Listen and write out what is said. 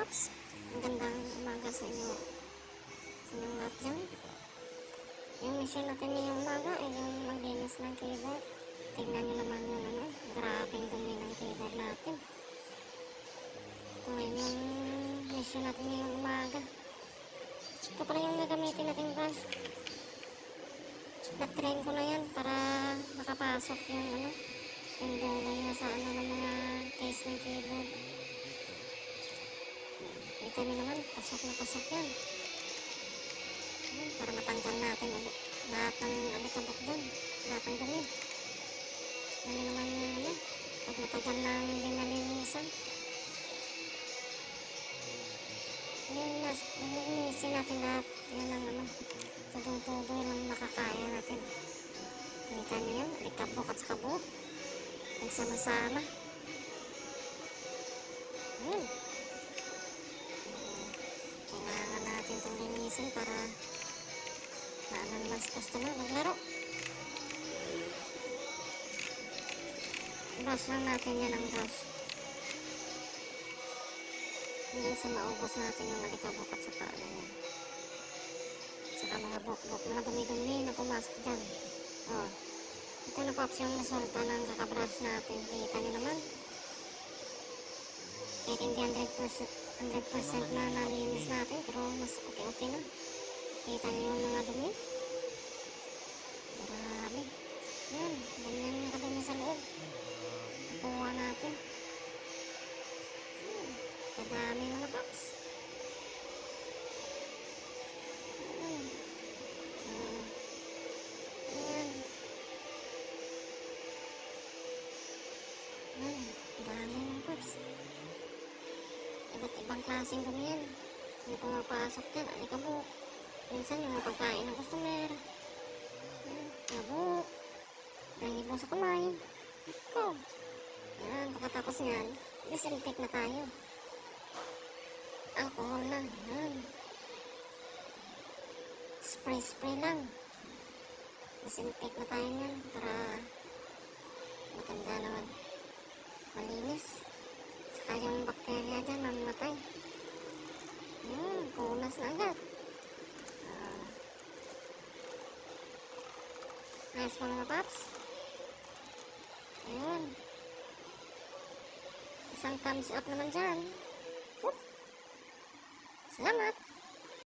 paps. Magandang umaga sa inyo. Sa inyong lahat dyan. Yung mission natin ngayong umaga ay yung maglinis ng keyboard. Tignan nyo naman yung grabing dumi ng keyboard natin. Ito yung mission natin ngayong umaga. Ito pala yung gagamitin natin brush. Na-train ko na yan para makapasok yung yung dulo niya sa ng mga case ng keyboard. Kita nyo naman, pasok na pasok yan. Para matanggal natin ulit lahat ng alikabok dyan, lahat ng dumi. Yan naman yung pag matagal na hindi nalinisan. Linisin natin lahat. Yan ang tudong-tudoy lang makakaya natin. Kita nyo yan, alikabok at saka buhok. Nagsama-sama. Kailangan natin itong linisin para mas customer maglaro. Brush lang natin yan ang brush. Hanggang sa maubos natin yung alikabok at saka yan. Saka mga bok-bok, mga dumi-dumi na pumasok dyan. Ito na pops yung resulta ng kakabrush natin. Kita nyo naman. Kahit hindi 100% na nalinis natin, pero mas okay na. Kita nyo yung mga dumi. Grabe. Yan, ganyan nakadumi sa loob. Nakuha natin. Kadami mga pops. Dami ng pops. Iba't ibang klaseng dumi yan. May pumapasok dyan, alikabok. Minsan yung pagkain ng customer. Nabuk. Nahibo sa kamay. Ikaw. Yan, pagkatapos yan, disinfect na tayo. Alcohol na. Yan. Spray lang. Disinfect na tayo yan para maganda naman. Malinis. Saka yung bakterya dyan mamatay. Yan, kunas na agad. Nice mga paps. Ayun. Isang thumbs up naman dyan. Salamat.